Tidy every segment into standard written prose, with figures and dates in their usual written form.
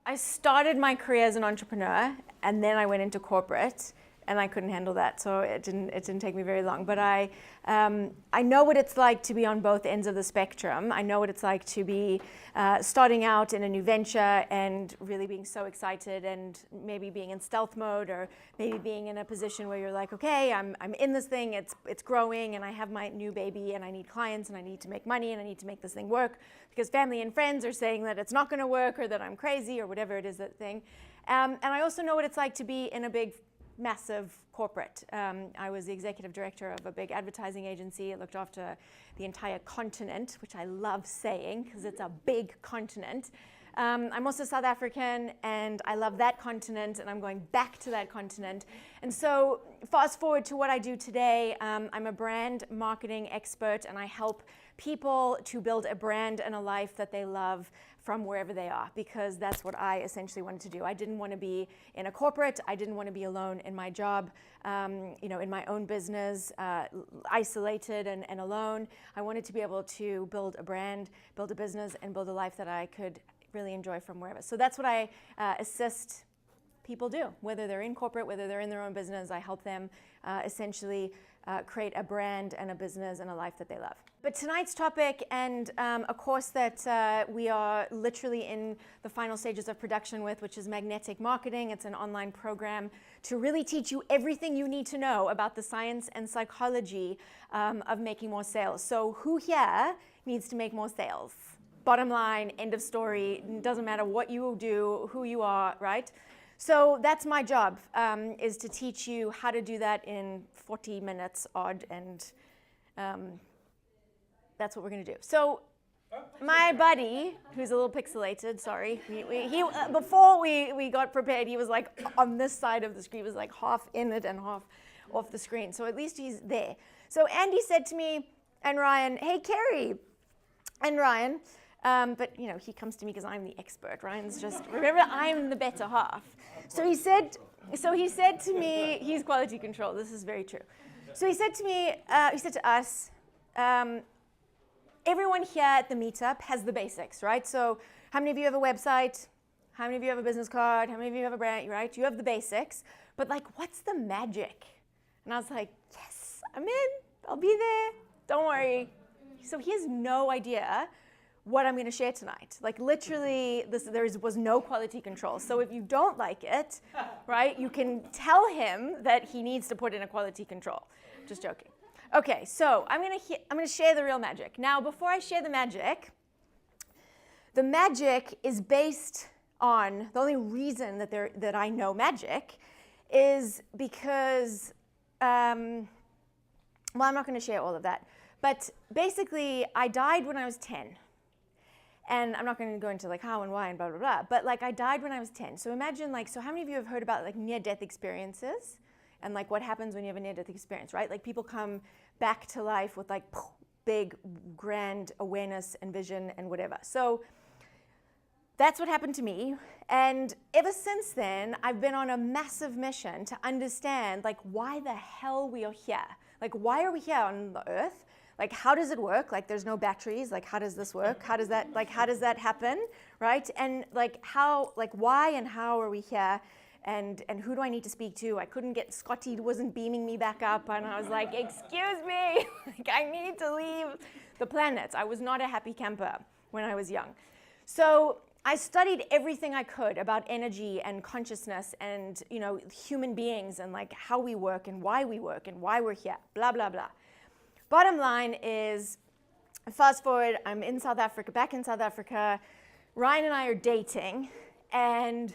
I started my career as an entrepreneur, and then I went into corporate, and I couldn't handle that, so it didn't take me very long. But I know what it's like to be on both ends of the spectrum. I know what it's like to be starting out in a new venture and really being so excited, and maybe being in stealth mode, or maybe being in a position where you're like, okay, I'm in this thing, it's growing, and I have my new baby, and I need clients, and I need to make money, and I need to make this thing work because family and friends are saying that it's not going to work, or that I'm crazy, or whatever it is, that thing. And I also know what it's like to be in a big, massive corporate. I was the executive director of a big advertising agency. I looked after the entire continent, which I love saying because it's a big continent. I'm also South African, and I love that continent, and I'm going back to that continent. And so fast forward to what I do today. I'm a brand marketing expert, and I help people to build a brand and a life that they love from wherever they are, because that's what I essentially wanted to do. I didn't want to be in a corporate. I didn't want to be alone in my job, in my own business, isolated and alone. I wanted to be able to build a brand, build a business, and build a life that I could really enjoy from wherever. So that's what I assist people do, whether they're in corporate, whether they're in their own business. I help them essentially create a brand and a business and a life that they love. But tonight's topic, and a course that we are literally in the final stages of production with, which is Magnetic Marketing. It's an online program to really teach you everything you need to know about the science and psychology of making more sales. So who here needs to make more sales? Bottom line, end of story. It doesn't matter what you do, who you are, right? So that's my job, is to teach you how to do that in 40 minutes odd, and that's what we're going to do. So my buddy, who's a little pixelated, sorry, before we got prepared, he was like on this side of the screen, he was like half in it and half off the screen. So at least he's there. So Andy said to me and Ryan, hey, Kerry, and Ryan, but he comes to me because I'm the expert. Ryan's just, remember, I'm the better half. So he said to me, he's quality control. This is very true. So he said to me, he said to us, everyone here at the meetup has the basics, right? So how many of you have a website? How many of you have a business card? How many of you have a brand, right? You have the basics, but like, what's the magic? And I was like, yes, I'm in. I'll be there. Don't worry. So he has no idea what I'm going to share tonight. Like literally, there was no quality control. So if you don't like it, right, you can tell him that he needs to put in a quality control. Just joking. Okay, so I'm going to share the real magic. Now, before I share the magic is based on, the only reason that I know magic is because, well, I'm not going to share all of that. But basically, I died when I was 10. And I'm not going to go into like how and why and blah, blah, blah. But like I died when I was 10. So imagine like, so how many of you have heard about like near-death experiences? And like what happens when you have a near-death experience, right? Like people come back to life with like big, grand awareness and vision and whatever. So that's what happened to me. And ever since then, I've been on a massive mission to understand like why the hell we are here. Like why are we here on the earth? Like, how does it work? Like, there's no batteries. Like, how does this work? How does that happen, right? And like, why and how are we here? And who do I need to speak to? I couldn't get, Scotty wasn't beaming me back up, and I was like, excuse me, like, I need to leave the planet. I was not a happy camper when I was young. So I studied everything I could about energy and consciousness and, human beings and like how we work and why we're here, blah, blah, blah. Bottom line is, fast forward, I'm in South Africa, back in South Africa. Ryan and I are dating, and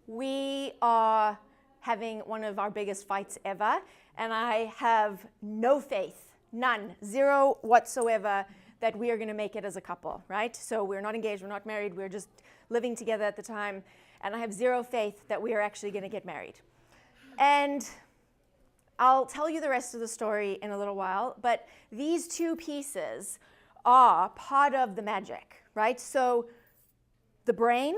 we are having one of our biggest fights ever. And I have no faith, none, zero whatsoever, that we are going to make it as a couple, right? So we're not engaged, we're not married, we're just living together at the time. And I have zero faith that we are actually going to get married. And I'll tell you the rest of the story in a little while, but these two pieces are part of the magic, right? So the brain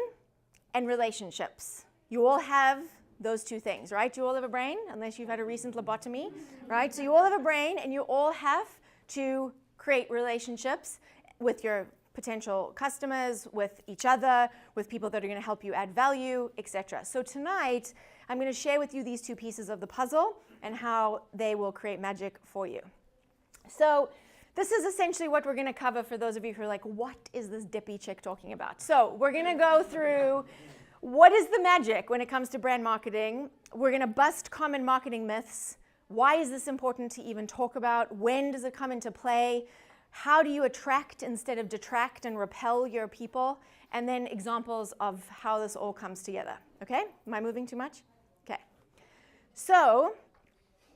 and relationships. You all have those two things, right? You all have a brain, unless you've had a recent lobotomy, right? So you all have a brain, and you all have to create relationships with your potential customers, with each other, with people that are going to help you add value, etc. So tonight, I'm going to share with you these two pieces of the puzzle and how they will create magic for you. So this is essentially what we're going to cover for those of you who are like, what is this dippy chick talking about? So we're going to go through what is the magic when it comes to brand marketing. We're going to bust common marketing myths. Why is this important to even talk about? When does it come into play? How do you attract instead of detract and repel your people? And then examples of how this all comes together. Okay? Am I moving too much? Okay. So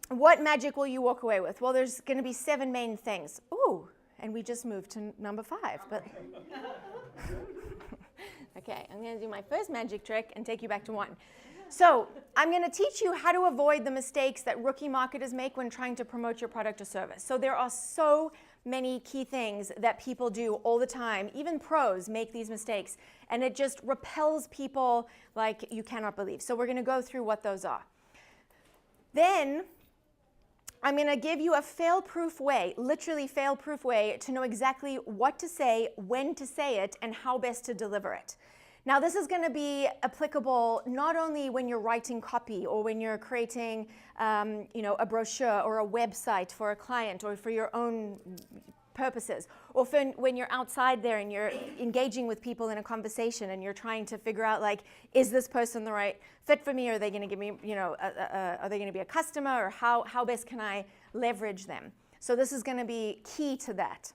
what magic will you walk away with? Well, there's going to be 7 main things. Ooh, and we just moved to number 5. But okay, I'm going to do my first magic trick and take you back to 1. So I'm going to teach you how to avoid the mistakes that rookie marketers make when trying to promote your product or service. So there are so many key things that people do all the time. Even pros make these mistakes, and it just repels people like you cannot believe. So we're going to go through what those are. Then I'm going to give you a fail-proof way, literally fail-proof way, to know exactly what to say, when to say it, and how best to deliver it. Now, this is going to be applicable not only when you're writing copy or when you're creating, a brochure or a website for a client or for your own purposes, or when you're outside there and you're engaging with people in a conversation and you're trying to figure out, like, is this person the right fit for me? Are they going to give me, are they going to be a customer, or how best can I leverage them? So this is going to be key to that.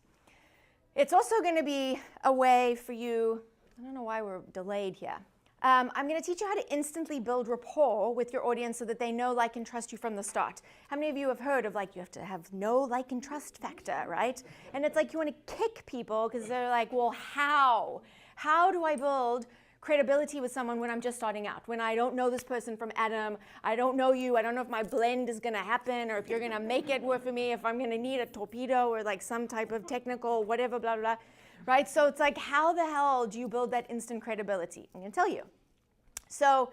It's also going to be a way for you. I don't know why we're delayed here. I'm going to teach you how to instantly build rapport with your audience so that they know, like, and trust you from the start. How many of you have heard of, like, you have to have no like and trust factor, right? And it's like you want to kick people because they're like, well, how? How do I build credibility with someone when I'm just starting out? When I don't know this person from Adam, I don't know you, I don't know if my blend is going to happen or if you're going to make it work for me, if I'm going to need a torpedo or like some type of technical whatever, blah, blah, blah. Right? So it's like, how the hell do you build that instant credibility? I'm going to tell you. So,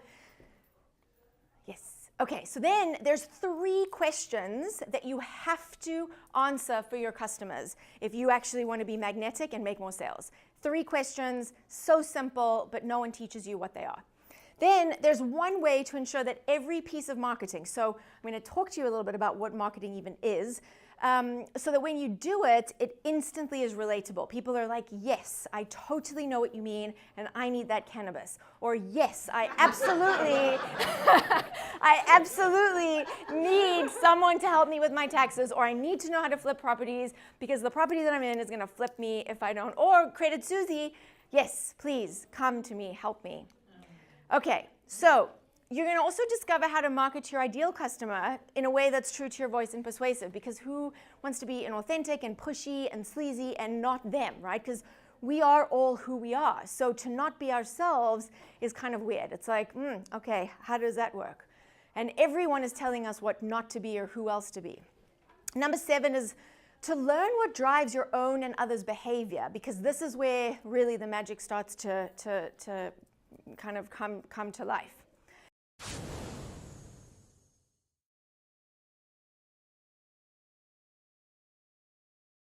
yes. Okay, so then there's 3 questions that you have to answer for your customers if you actually want to be magnetic and make more sales. 3 questions, so simple, but no one teaches you what they are. Then there's one way to ensure that every piece of marketing, so I'm going to talk to you a little bit about what marketing even is, so that when you do it, it instantly is relatable. People are like, yes, I totally know what you mean, and I need that cannabis. Or yes, I absolutely, I absolutely need someone to help me with my taxes, or I need to know how to flip properties because the property that I'm in is going to flip me if I don't. Or Credit Susie, yes, please come to me, help me. Okay, so you're going to also discover how to market to your ideal customer in a way that's true to your voice and persuasive, because who wants to be inauthentic and pushy and sleazy and not them, right? Because we are all who we are. So to not be ourselves is kind of weird. It's like, okay, how does that work? And everyone is telling us what not to be or who else to be. Number 7 is to learn what drives your own and others' behavior, because this is where really the magic starts to kind of come to life.